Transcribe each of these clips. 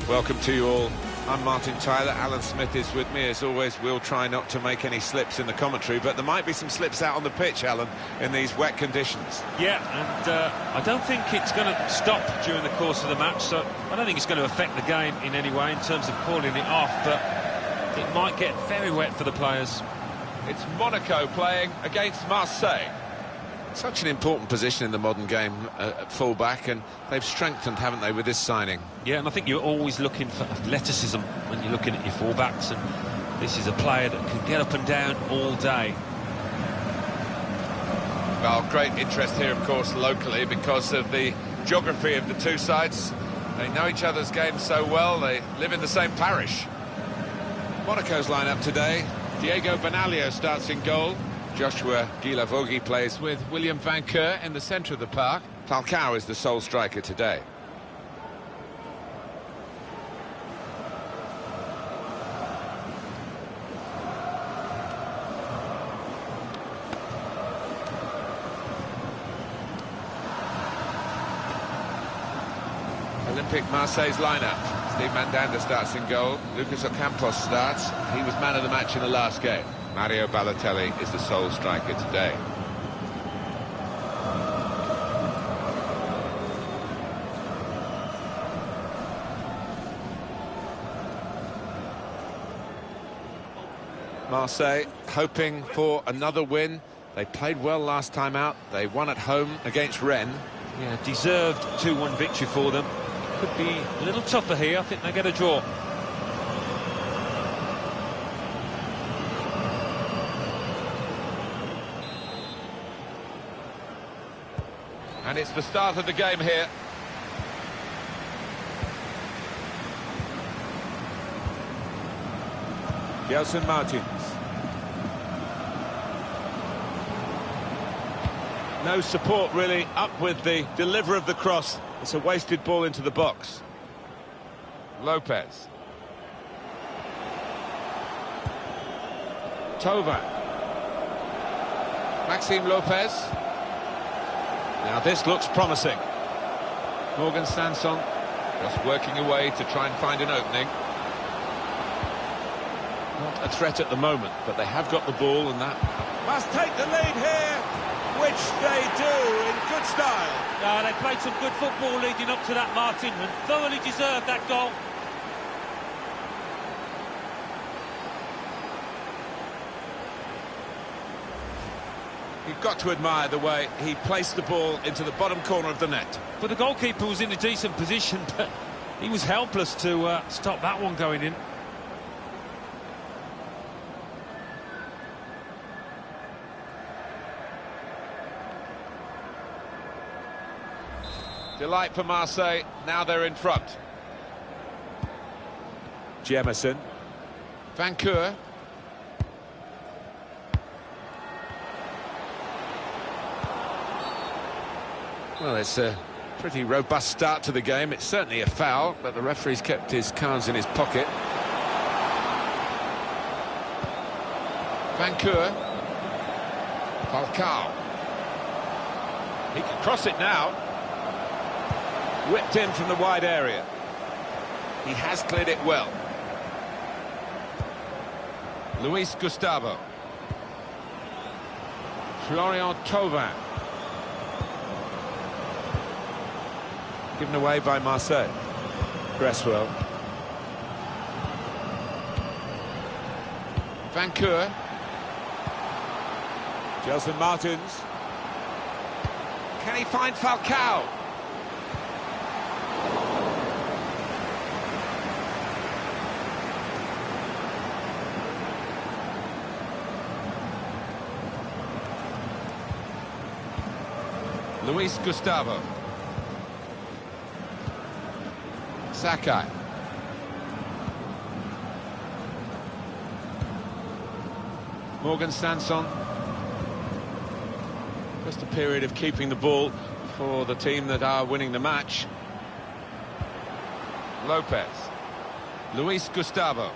Welcome to you all. I'm Martin Tyler. Alan Smith is with me. As always, we'll try not to make any slips in the commentary, but there might be some slips out on the pitch, Alan, in these wet conditions. Yeah, and I don't think it's going to stop during the course of the match, so I don't think it's going to affect the game in any way in terms of calling it off, but it might get very wet for the players. It's Monaco playing against Marseille. Such an important position in the modern game at full-back, and they've strengthened, haven't they, with this signing? Yeah, and I think you're always looking for athleticism when you're looking at your full-backs, and this is a player that can get up and down all day. Well, great interest here, of course, locally, because of the geography of the two sides. They know each other's games so well, they live in the same parish. Monaco's lineup today: Diego Benaglio starts in goal. Joshua Guilavogui plays with William Van Keur in the centre of the park. Falcao is the sole striker today. Olympique Marseille's lineup. Steve Mandanda starts in goal. Lucas Ocampos starts. He was man of the match in the last game. Mario Balotelli is the sole striker today. Marseille hoping for another win. They played well last time out. They won at home against Rennes. Yeah, deserved 2-1 victory for them. Could be a little tougher here. I think they get a draw. And it's the start of the game here. Gelson Martins. No support really up with the deliver of the cross. It's a wasted ball into the box. Lopez. Tova. Maxime Lopez. Now this looks promising. Morgan Sanson just working away to try and find an opening. Not a threat at the moment, but they have got the ball, and that must take the lead here, which they do in good style. They played some good football leading up to that, Martin, and thoroughly deserved that goal. You've got to admire the way he placed the ball into the bottom corner of the net. But the goalkeeper was in a decent position, but he was helpless to stop that one going in. Delight for Marseille, now they're in front. Jemison. Van Keur. Well, it's a pretty robust start to the game. It's certainly a foul, but the referee's kept his cards in his pocket. Van Keur. Falcao. He can cross it now. Whipped in from the wide area. He has cleared it well. Luis Gustavo. Florian Thauvin. Given away by Marseille. Cresswell. Van Keur. Gelson Martins. Can he find Falcao? Luis Gustavo. Sakai. Morgan Sanson. Just a period of keeping the ball for the team that are winning the match. Lopez. Luis Gustavo.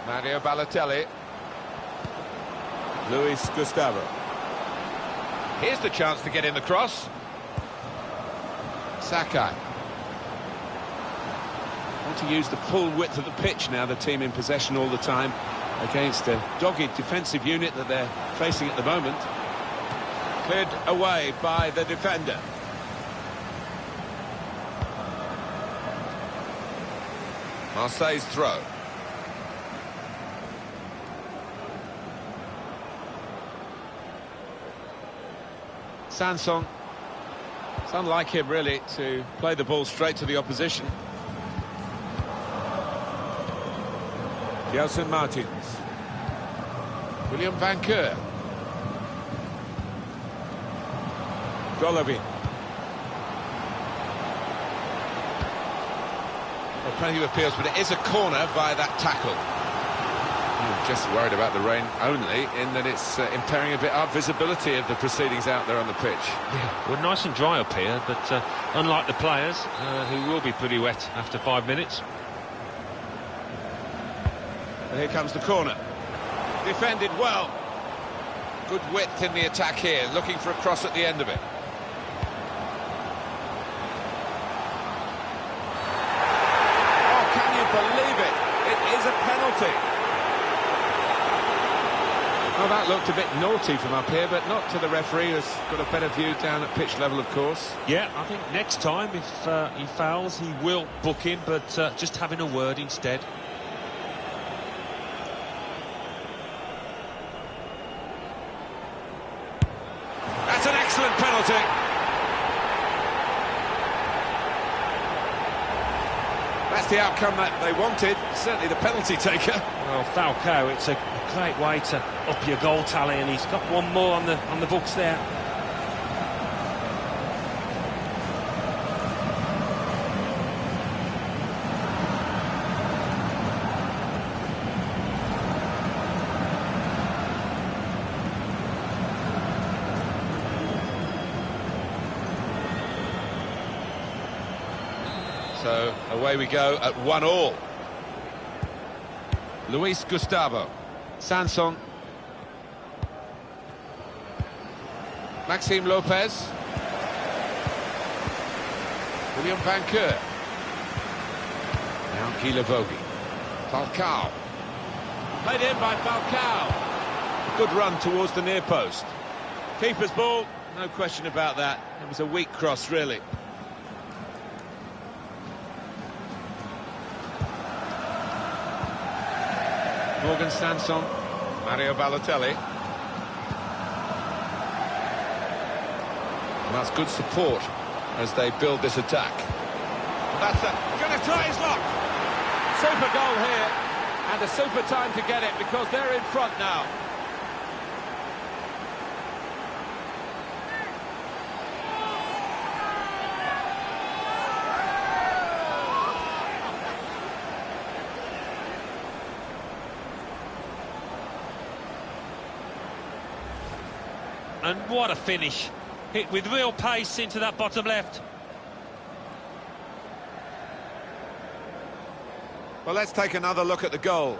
Mario Balotelli. Luis Gustavo. Here's the chance to get in the cross. Sakai. Want to use the full width of the pitch now, the team in possession all the time, against a dogged defensive unit that they're facing at the moment. Cleared away by the defender. Marseille's throw. Sanson. It's unlike him, really, to play the ball straight to the opposition. Gelson Martins. William Van Keur. Golovin. Well, plenty of appeals, but it is a corner via that tackle. I'm just worried about the rain only, in that it's impairing a bit our visibility of the proceedings out there on the pitch. Yeah, we're nice and dry up here, but unlike the players, who will be pretty wet after 5 minutes. And here comes the corner. Defended well. Good width in the attack here, looking for a cross at the end of it. Oh, can you believe it? It is a penalty. Well, that looked a bit naughty from up here, but not to the referee, who's got a better view down at pitch level, of course. Yeah, I think next time, if he fouls, he will book him, but just having a word instead. That's an excellent penalty. That's the outcome that they wanted, certainly the penalty taker. Well, Falcao, it's a great way to up your goal tally, and he's got one more on the books there. So away we go at 1-1. Luis Gustavo. Sanson. Maxime Lopez. William Van Keur. Now Guilavogui. Falcao. Played in by Falcao. Good run towards the near post. Keeper's ball, no question about that. It was a weak cross, really. Morgan Sanson. Mario Balotelli. And that's good support as they build this attack. That's going to try his luck. Super goal here, and a super time to get it, because they're in front now. And what a finish. Hit with real pace into that bottom left. Well, let's take another look at the goal.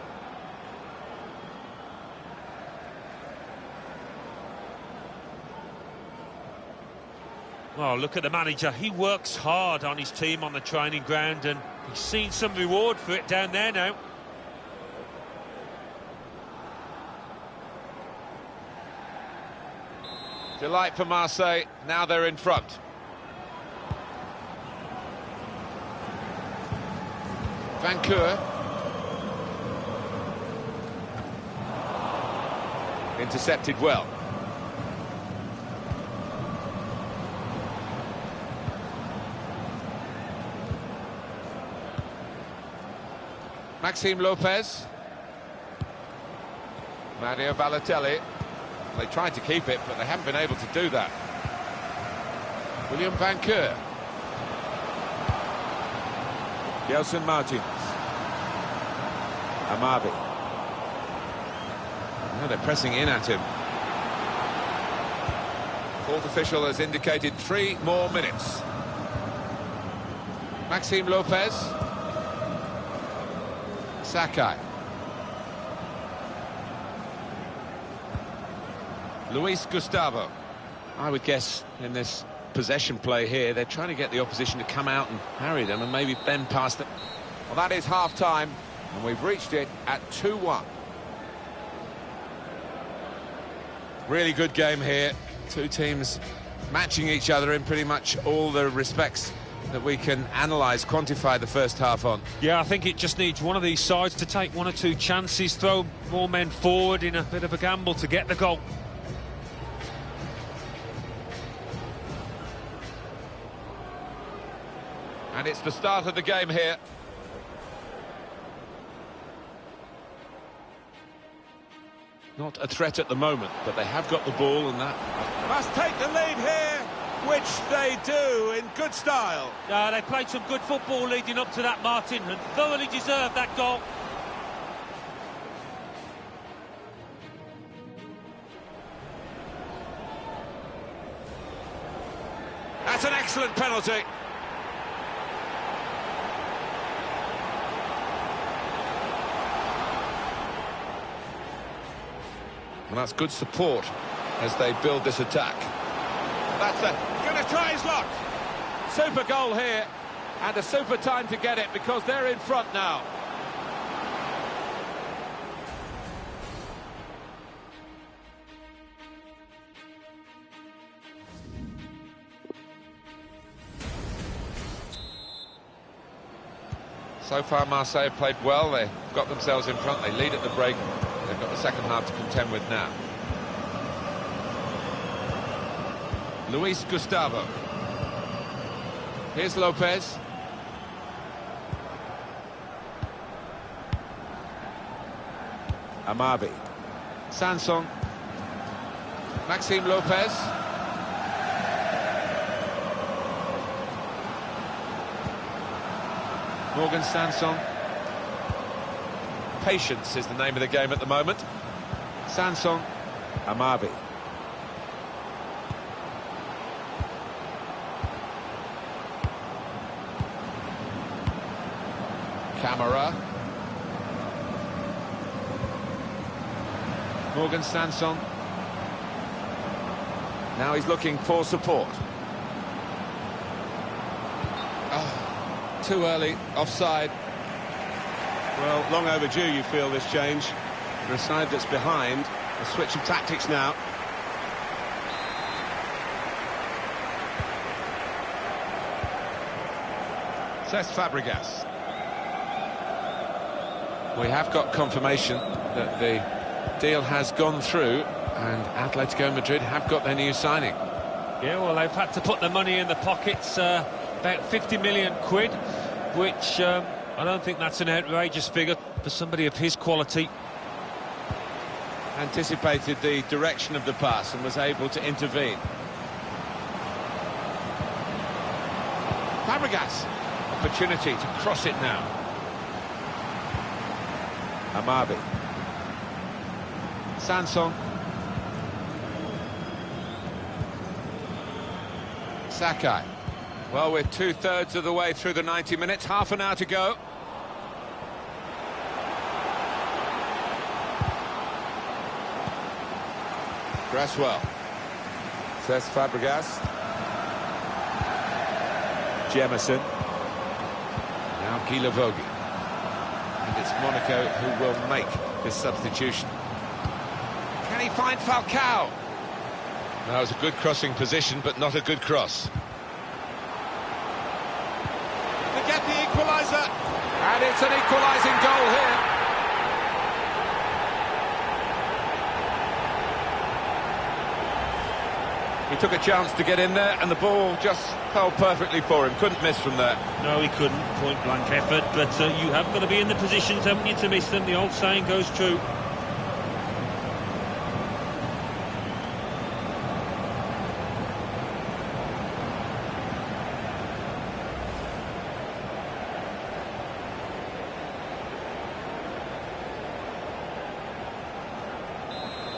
Oh, look at the manager. He works hard on his team on the training ground, and he's seen some reward for it down there now. Delight for Marseille, now they're in front. Van Keur. Intercepted well. Maxime Lopez. Mario Balotelli. They tried to keep it, but they haven't been able to do that. William Van Keur. Gelson Martins. Amavi. Now they're pressing in at him. Fourth official has indicated 3 more minutes. Maxime Lopez. Sakai. Luis Gustavo. I would guess in this possession play here, they're trying to get the opposition to come out and harry them and maybe bend past them. Well, that is half-time, and we've reached it at 2-1. Really good game here. Two teams matching each other in pretty much all the respects that we can analyse, quantify the first half on. Yeah, I think it just needs one of these sides to take one or two chances, throw more men forward in a bit of a gamble to get the goal. And it's the start of the game here. Not a threat at the moment, but they have got the ball, and that must take the lead here, which they do in good style. Yeah, they played some good football leading up to that, Martin, and thoroughly deserved that goal. That's an excellent penalty. And that's good support as they build this attack. That's going to try his luck. Super goal here, and a super time to get it because they're in front now. So far, Marseille played well. They've got themselves in front. They lead at the break. They've got the second half to contend with now. Luis Gustavo. Here's Lopez. Amavi. Sanson. Maxime Lopez. Morgan Sanson. Patience is the name of the game at the moment. Sanson. Amavi. Camara. Morgan Sanson. Now he's looking for support. Oh, too early, offside. Well, long overdue, you feel, this change. For a side that's behind, a switch of tactics now. Cesc Fabregas. We have got confirmation that the deal has gone through, and Atletico Madrid have got their new signing. Yeah, well, they've had to put the money in the pockets, about 50 million quid, which I don't think that's an outrageous figure for somebody of his quality. Anticipated the direction of the pass and was able to intervene. Fabregas, opportunity to cross it now. Amavi. Sanson. Sakai. Well, we're two-thirds of the way through the 90 minutes, half an hour to go. Cresswell. Cesc Fabregas. Jemison. Now Guilavogui. And it's Monaco who will make this substitution. Can he find Falcao? That was a good crossing position, but not a good cross. To get the equaliser. And it's an equalising goal here. He took a chance to get in there, and the ball just fell perfectly for him. Couldn't miss from there. No, he couldn't. Point-blank effort, but you have got to be in the positions, haven't you, to miss them? The old saying goes true.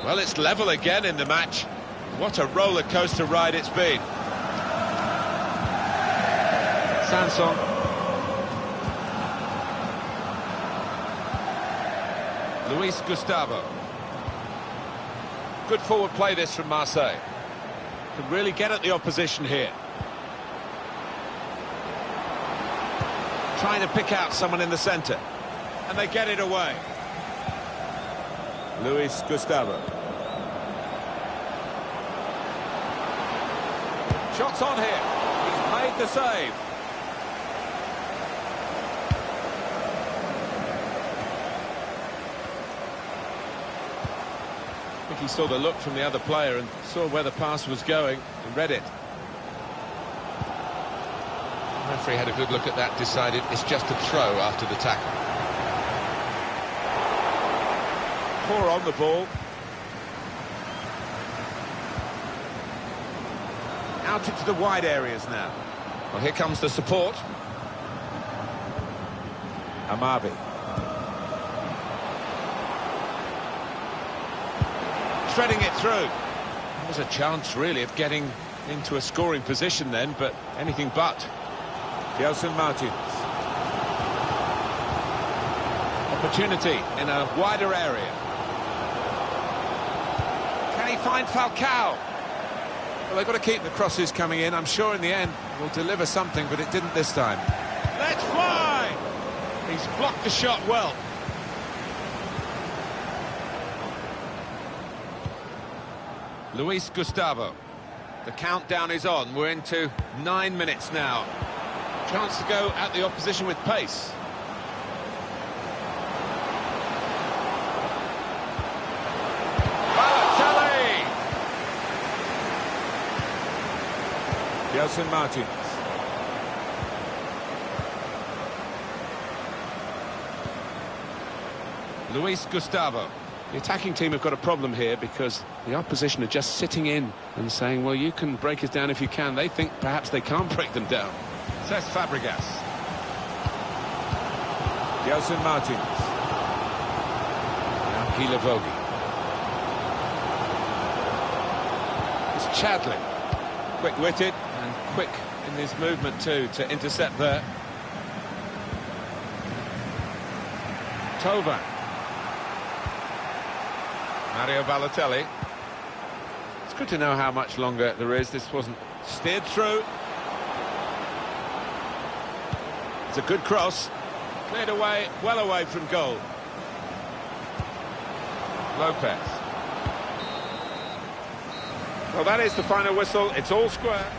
Well, it's level again in the match. What a roller coaster ride it's been. Sanson. Luis Gustavo. Good forward play this from Marseille. Can really get at the opposition here. trying to pick out someone in the centre. And they get it away. Luis Gustavo. Shots on here. He's made the save. I think he saw the look from the other player and saw where the pass was going and read it. The referee had a good look at that, decided it's just a throw after the tackle. Poor on the ball. Out into the wide areas now. Well, here comes the support. Amavi. Threading it through. There was a chance, really, of getting into a scoring position then, but anything but. Gelson Martins. Opportunity in a wider area. Can he find Falcao? Well, they've got to keep the crosses coming in. I'm sure in the end will deliver something, but it didn't this time. Let's fly! He's blocked the shot well. Luis Gustavo. The countdown is on. We're into 9 minutes now. Chance to go at the opposition with pace. Balotelli! Gelson Martins. Luis Gustavo. The attacking team have got a problem here because the opposition are just sitting in and saying, well, you can break us down if you can. They think perhaps they can't break them down. Cesc Fabregas. Gelson Martins. Now Gila Vogi. It's Chadley. Quick-witted and quick in his movement too to intercept there. Tovan. Mario Balotelli. It's good to know how much longer there is. This wasn't steered through. It's a good cross. Cleared away, well away from goal. Lopez. Well, that is the final whistle. It's all square.